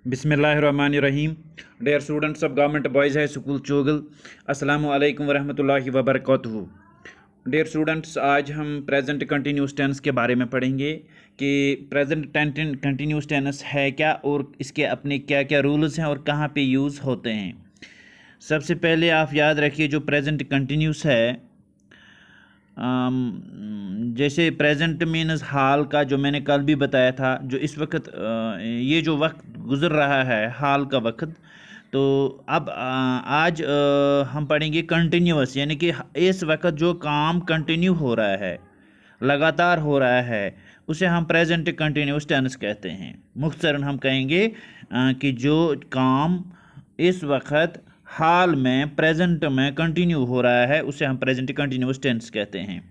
बिस्मिल्लाहिर्रहमानिर्रहीम। Dear students of government boys high school Chogal, अस्सलामु अलैकुम वरहमतुल्लाहि वबरकातुहू। डियर स्टूडेंट्स, आज हम प्रेजेंट कंटिन्यूस टेंस के बारे में पढ़ेंगे कि प्रेजेंट कंटिन्यूस टेंस है क्या और इसके अपने क्या क्या रूल्स हैं और कहाँ पे यूज़ होते हैं। सबसे पहले आप याद रखिए, जो प्रेजेंट कंटिन्यूस है, जैसे प्रेजेंट मीन्स हाल का, जो मैंने कल भी बताया था, जो इस वक्त ये जो वक्त गुज़र रहा है हाल का वक्त। तो अब आज हम पढ़ेंगे कंटिन्यूस, यानी कि इस वक्त जो काम कंटिन्यू हो रहा है, लगातार हो रहा है, उसे हम प्रेजेंट कंटिन्यूस टेंस कहते हैं। मुख्तसरन हम कहेंगे कि जो काम इस वक्त हाल में प्रेजेंट में कंटिन्यू हो रहा है उसे हम प्रेजेंट कंटिन्यूस टेंस कहते हैं।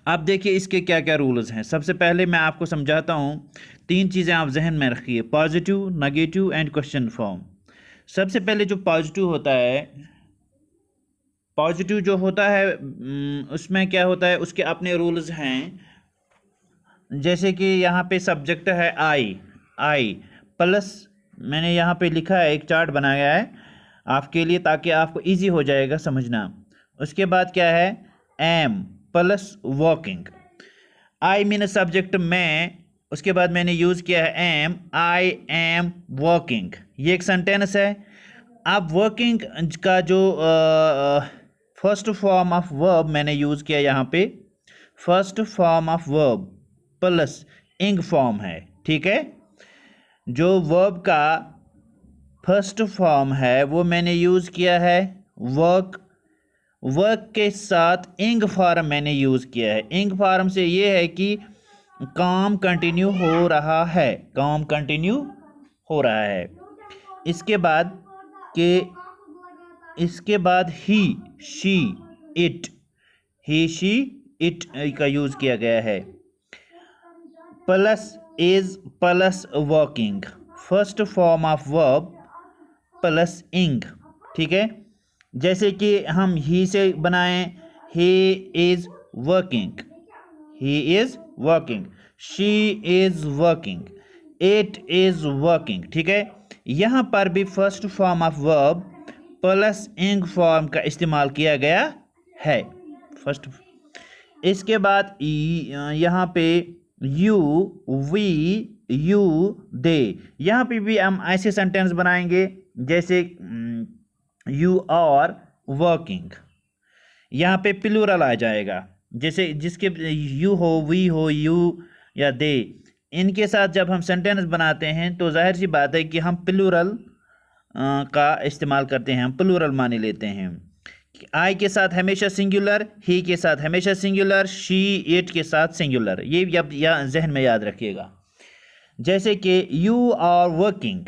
अब देखिए इसके क्या क्या रूल्स हैं। सबसे पहले मैं आपको समझाता हूँ। 3 चीज़ें आप जहन में रखिए: positive, negative and question form. सबसे पहले जो पॉजिटिव होता है, पॉजिटिव जो होता है उसमें क्या होता है, उसके अपने रूल्स हैं। जैसे कि यहाँ पे सब्जेक्ट है आई प्लस, मैंने यहाँ पे लिखा है, एक चार्ट बनाया है आपके लिए ताकि आपको इजी हो जाएगा समझना। उसके बाद क्या है, M plus walking. I mean subject मैं, उसके बाद मैंने यूज़ किया है एम, आई एम वॉकिंग। ये एक सेंटेंस है। अब वर्किंग का जो फर्स्ट फॉर्म ऑफ वर्ब मैंने यूज़ किया यहाँ पे, first form of verb plus ing form है। ठीक है, जो वर्ब का फर्स्ट फॉर्म है वो मैंने यूज़ किया है वर्क। वर्क के साथ इंग फॉर्म मैंने यूज़ किया है। इंग फॉर्म से ये है कि काम कंटिन्यू हो रहा है, काम कंटिन्यू हो रहा है। इसके बाद के इसके बाद he, she, it, he, she, it का यूज़ किया गया है। Plus is plus working, first form of verb plus ing. ठीक है, जैसे कि हम ही से बनाएं, he is working, he is working, she is working, it is working. ठीक है, यहाँ पर भी first form of verb plus ing form का इस्तेमाल किया गया है फर्स्ट। इसके बाद यहाँ पे यू, वी, यू, दे, यहाँ पे भी हम ऐसे सेंटेंस बनाएंगे जैसे यू आर वर्किंग। यहाँ पे प्लूरल आ जाएगा, जैसे जिसके यू हो, वी हो, यू या दे, इनके साथ जब हम सेंटेंस बनाते हैं तो जाहिर सी बात है कि हम प्लूरल का इस्तेमाल करते हैं, हम प्लूरल माने लेते हैं। आई के साथ हमेशा सिंगुलर, ही के साथ हमेशा सिंगुलर, शी, इट के साथ सिंगुलर। ये भी अब जहन में याद रखिएगा। जैसे कि यू आर वर्किंग,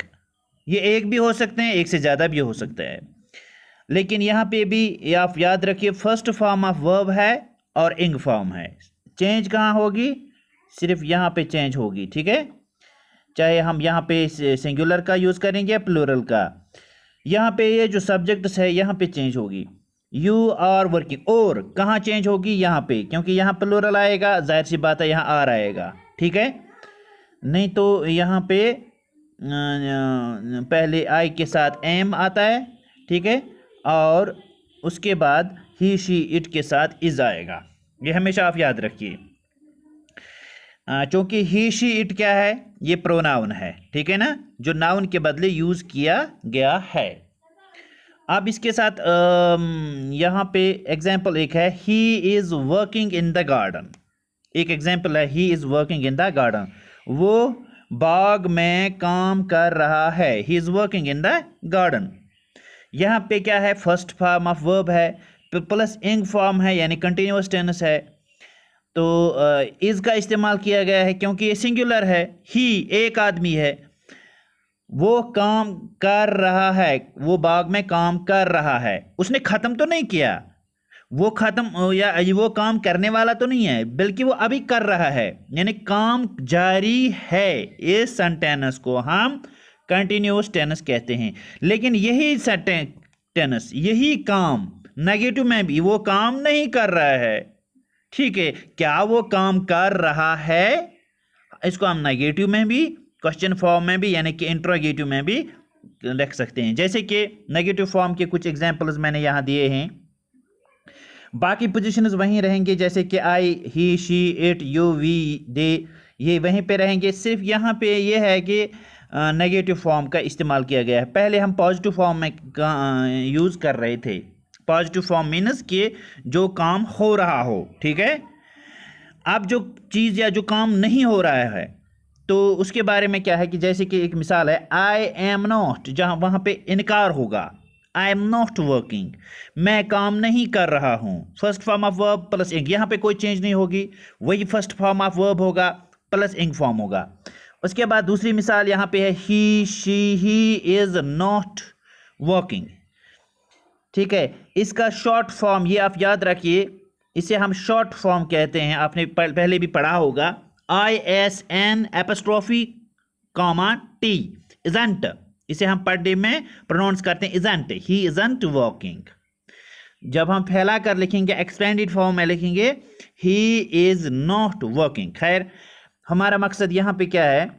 ये एक भी हो सकते हैं, एक से ज़्यादा भी हो सकता है, लेकिन यहाँ पे भी आप याद रखिए फर्स्ट फॉर्म ऑफ वर्ब है और इंग फॉर्म है। चेंज कहाँ होगी, सिर्फ यहाँ पे चेंज होगी। ठीक है, चाहे हम यहाँ पे सिंगुलर का यूज़ करेंगे या प्लूरल का, यहाँ पे ये जो सब्जेक्ट्स है यहाँ पे चेंज होगी। यू आर वर्किंग, और कहाँ चेंज होगी, यहाँ पे, क्योंकि यहाँ प्लूरल आएगा, जाहिर सी बात है यहाँ आर आएगा। ठीक है, नहीं तो यहाँ पे पहले आई के साथ एम आता है। ठीक है, और उसके बाद ही, शी, इट के साथ इज आएगा। ये हमेशा आप याद रखिए, क्योंकि ही, शी, इट क्या है, ये प्रोनाउन है। ठीक है ना, जो नाउन के बदले यूज़ किया गया है। अब इसके साथ यहाँ पे एग्जाम्पल एक है, he is working in the garden. एक एग्जाम्पल है, he is working in the garden, वो बाग में काम कर रहा है। He is working in the garden. यहाँ पे क्या है, फर्स्ट फॉर्म ऑफ वर्ब है प्लस इंग फॉर्म है, यानी कंटिन्यूअस टेंस है। तो इज़ का इस्तेमाल किया गया है क्योंकि ये सिंगुलर है। ही एक आदमी है, वो काम कर रहा है, वो बाग में काम कर रहा है, उसने ख़त्म तो नहीं किया, वो ख़त्म या वो काम करने वाला तो नहीं है, बल्कि वो अभी कर रहा है, यानी काम जारी है। इस सेंटेंस को हम कंटिन्यूअस टेंस कहते हैं। लेकिन यही टेंस, यही काम नेगेटिव में भी वो काम नहीं कर रहा है। ठीक है, क्या वो काम कर रहा है, इसको हम नेगेटिव में भी क्वेश्चन फॉर्म में भी यानी कि इंट्रोगेटिव में भी लिख सकते हैं। जैसे कि नेगेटिव फॉर्म के कुछ एग्जांपल्स मैंने यहाँ दिए हैं। बाकी पोजीशंस वहीं रहेंगे, जैसे कि आई, ही, शी, इट, यू, वी, दे, ये वहीं पे रहेंगे। सिर्फ यहाँ पे ये है कि नेगेटिव फॉर्म का इस्तेमाल किया गया है। पहले हम पॉजिटिव फॉर्म में यूज़ कर रहे थे। पॉजिटिव फॉर्म मीन्स कि जो काम हो रहा हो, ठीक है। अब जो चीज़ या जो काम नहीं हो रहा है तो उसके बारे में क्या है कि जैसे कि एक मिसाल है, आई एम नॉट, जहाँ वहाँ पे इनकार होगा, आई एम नॉट वर्किंग, मैं काम नहीं कर रहा हूँ। First form of verb plus ing, यहाँ पे कोई चेंज नहीं होगी, वही फर्स्ट फॉर्म ऑफ वर्ब होगा प्लस इंग फॉर्म होगा। उसके बाद दूसरी मिसाल यहाँ पे है, he, she, he is not working, ठीक है। इसका शॉर्ट फॉर्म ये आप याद रखिए, इसे हम शॉर्ट फॉर्म कहते हैं, आपने पहले भी पढ़ा होगा, ISN apostrophe comma T, isn't. इसे हम पर डे में प्रोनाउंस करते हैं इजंट, ही इजंट वर्किंग। जब हम फैला कर लिखेंगे, एक्सपेंडेड फॉर्म में लिखेंगे, ही इज नॉट वर्किंग। खैर, हमारा मकसद यहाँ पे क्या है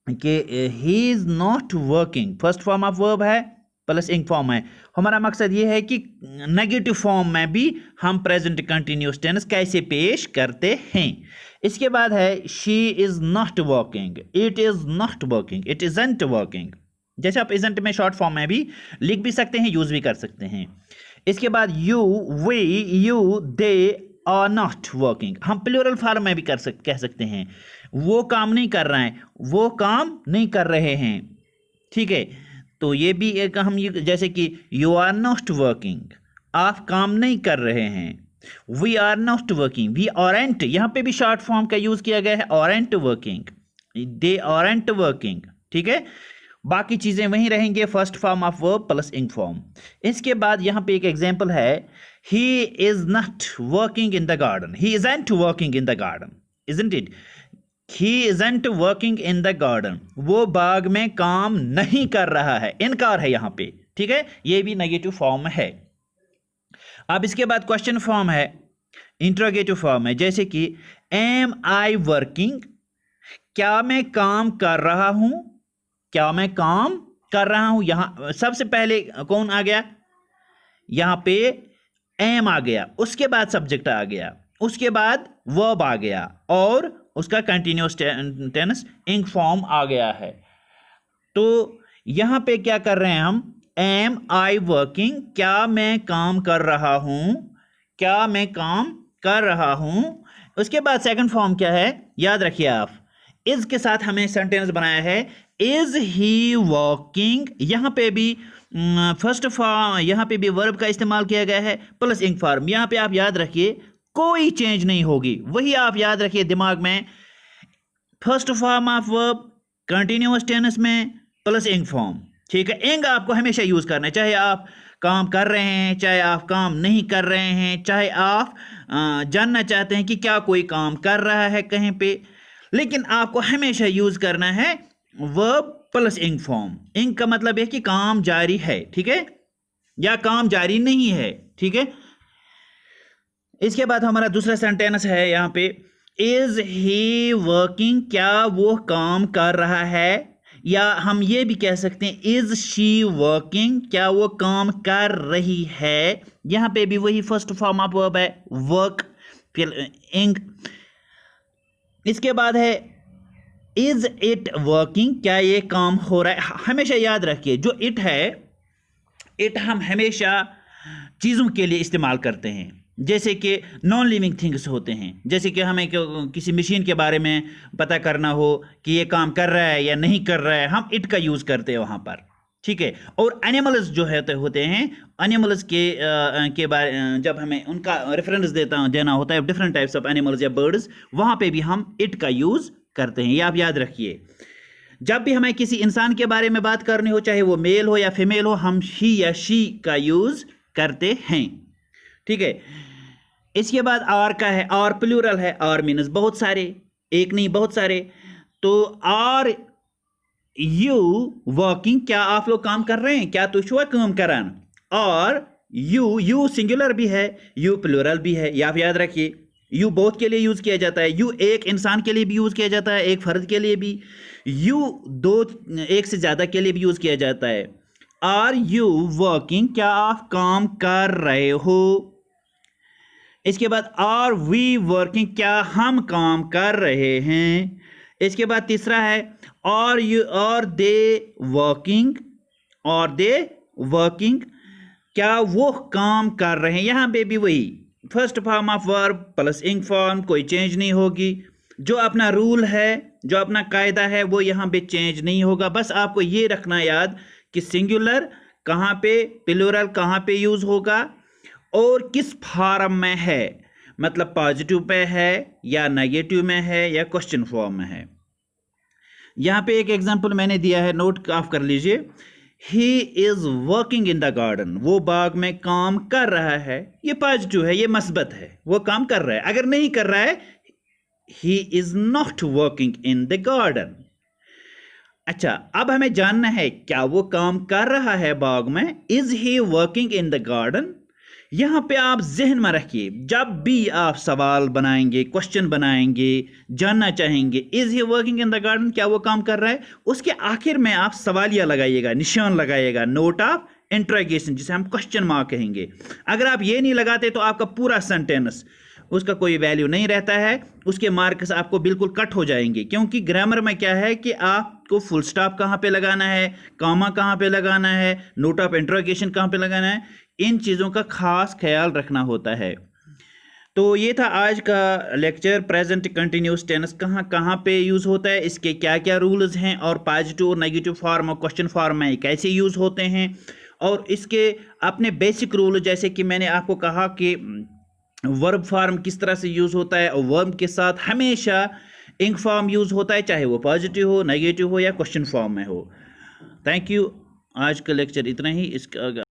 कि ही is not working first form of verb है प्लस इंग फॉर्म है। हमारा मकसद ये है कि नेगेटिव फॉर्म में भी हम प्रेजेंट कंटिन्यूअस टेंस कैसे पेश करते हैं। इसके बाद है, she is not working, it is not working, it isn't working. जैसे आप इजंट में शॉर्ट फॉर्म में भी लिख भी सकते हैं, यूज भी कर सकते हैं। इसके बाद you, we, you, they are not working, हम प्लूरल फॉर्म में भी कह सकते हैं, वो काम नहीं कर रहे हैं, वो काम नहीं कर रहे हैं, ठीक है। तो ये भी एक हम ये, जैसे कि यू आर नॉट वर्किंग, आप काम नहीं कर रहे हैं। We are not working, we aren't, यहाँ पे भी शॉर्ट फॉर्म का यूज किया गया है, aren't working, they aren't working, ठीक है। बाकी चीजें वहीं रहेंगे, first form of verb plus ing form. इसके बाद यहाँ पे एक एग्जांपल है, ही is not working in the garden, he isn't working in the garden, isn't it, he isn't working in the garden, वो बाग में काम नहीं कर रहा है, इनकार है यहाँ पे, ठीक है। ये भी नेगेटिव फॉर्म है। अब इसके बाद क्वेश्चन फॉर्म है, इंट्रोगेटिव फॉर्म है, जैसे कि एम आई वर्किंग, क्या मैं काम कर रहा हूं, क्या मैं काम कर रहा हूं। यहां सबसे पहले कौन आ गया, यहां पे एम आ गया, उसके बाद सब्जेक्ट आ गया, उसके बाद वर्ब आ गया और उसका कंटिन्यूअस टेंस इंग फॉर्म आ गया है। तो यहां पे क्या कर रहे हैं हम, एम आई वर्किंग, क्या मैं काम कर रहा हूं, क्या मैं काम कर रहा हूं। उसके बाद सेकंड फॉर्म क्या है, याद रखिए आप, इज के साथ हमें सेंटेंस बनाया है, इज ही वर्किंग, यहां पे भी फर्स्ट फॉर्म, यहां पे भी वर्ब का इस्तेमाल किया गया है प्लस इंग फॉर्म। यहां पे आप याद रखिए कोई चेंज नहीं होगी, वही आप याद रखिए दिमाग में, first form of verb continuous tense में प्लस इंग फॉर्म, ठीक है। इंग आपको हमेशा यूज करना है, चाहे आप काम कर रहे हैं, चाहे आप काम नहीं कर रहे हैं, चाहे आप जानना चाहते हैं कि क्या कोई काम कर रहा है कहीं पे, लेकिन आपको हमेशा यूज करना है वर्ब प्लस इंग फॉर्म। इंग का मतलब है कि काम जारी है, ठीक है, या काम जारी नहीं है, ठीक है। इसके बाद हमारा दूसरा सेंटेंस है यहाँ पे, इज ही वर्किंग, क्या वो काम कर रहा है, या हम ये भी कह सकते हैं इज शी वर्किंग, क्या वो काम कर रही है। यहाँ पे भी वही फर्स्ट फॉर्म ऑफ वर्ब है, वर्क फिर इंग। इसके बाद है इज इट वर्किंग, क्या ये काम हो रहा है। हमेशा याद रखिए जो इट है, इट हम हमेशा चीज़ों के लिए इस्तेमाल करते हैं, जैसे कि नॉन लिविंग थिंग्स होते हैं, जैसे कि हमें किसी मशीन के बारे में पता करना हो कि ये काम कर रहा है या नहीं कर रहा है, हम इट का यूज़ करते हैं वहाँ पर, ठीक है। और एनिमल्स जो होते हैं, एनिमल्स के बारे जब हमें उनका रेफरेंस देना होता है, डिफरेंट टाइप्स ऑफ एनिमल्स या बर्ड्स, वहाँ पे भी हम इट का यूज़ करते हैं। ये आप याद रखिए, जब भी हमें किसी इंसान के बारे में बात करनी हो, चाहे वो मेल हो या फीमेल हो, हम ही या शी का यूज़ करते हैं, ठीक है। इसके बाद आर का है, आर प्लूरल है, आर मीन्स बहुत सारे, एक नहीं बहुत सारे। तो आर यू वर्किंग, क्या आप लोग काम कर रहे हैं, क्या तुम काम करान। और यू सिंगुलर भी है, यू प्लूरल भी है, ये आप याद रखिए। यू बोथ के लिए यूज़ किया जाता है, यू एक इंसान के लिए भी यूज़ किया जाता है, एक फ़र्द के लिए भी, यू दो एक से ज़्यादा के लिए भी यूज़ किया जाता है। आर यू वर्किंग, क्या आप काम कर रहे हो। इसके बाद आर वी वर्किंग, क्या हम काम कर रहे हैं। इसके बाद तीसरा है are you are they working, और दे वर्किंग, क्या वो काम कर रहे हैं। यहाँ पे भी वही first form of verb plus ing form, कोई चेंज नहीं होगी। जो अपना रूल है, जो अपना कायदा है, वो यहाँ पे चेंज नहीं होगा। बस आपको ये रखना याद कि सिंगुलर कहाँ पे, प्लूरल कहाँ पे यूज़ होगा और किस फॉर्म में है, मतलब पॉजिटिव पे है या नेगेटिव में है या क्वेश्चन फॉर्म में है। यहाँ पे एक एग्जांपल मैंने दिया है, नोट ऑफ कर लीजिए। ही is working in the garden, वो बाग में काम कर रहा है। ये पॉजिटिव है, ये मस्बत है, वो काम कर रहा है। अगर नहीं कर रहा है, ही is not working in the garden. अच्छा, अब हमें जानना है क्या वो काम कर रहा है बाग में। Is he working in the garden. यहां पे आप जहन में रखिए, जब भी आप सवाल बनाएंगे, क्वेश्चन बनाएंगे, जानना चाहेंगे is he working in the garden, क्या वो काम कर रहा है, उसके आखिर में आप सवालिया लगाइएगा, निशान लगाइएगा, नोट ऑफ इंट्रोगेशन, जिसे हम क्वेश्चन मार्क कहेंगे। अगर आप ये नहीं लगाते तो आपका पूरा सेंटेंस, उसका कोई वैल्यू नहीं रहता है, उसके मार्क्स आपको बिल्कुल कट हो जाएंगे। क्योंकि ग्रामर में क्या है कि आपको फुल स्टॉप कहाँ पे लगाना है, कॉमा कहाँ पे लगाना है, नोट ऑफ इंट्रोगेशन कहाँ पे लगाना है, इन चीज़ों का खास ख्याल रखना होता है। तो ये था आज का लेक्चर, प्रेजेंट कंटिन्यूस टेंस कहाँ कहाँ पे यूज़ होता है, इसके क्या क्या रूल्स हैं, और पॉजिटिव और नेगेटिव फॉर्म और क्वेश्चन फॉर्म में कैसे यूज़ होते हैं, और इसके अपने बेसिक रूल, जैसे कि मैंने आपको कहा कि वर्ब फॉर्म किस तरह से यूज़ होता है, और वर्ब के साथ हमेशा इंग फॉर्म यूज़ होता है, चाहे वो पॉजिटिव हो, नेगेटिव हो या क्वेश्चन फॉर्म में हो। Thank you. आज का लेक्चर इतना ही। इसका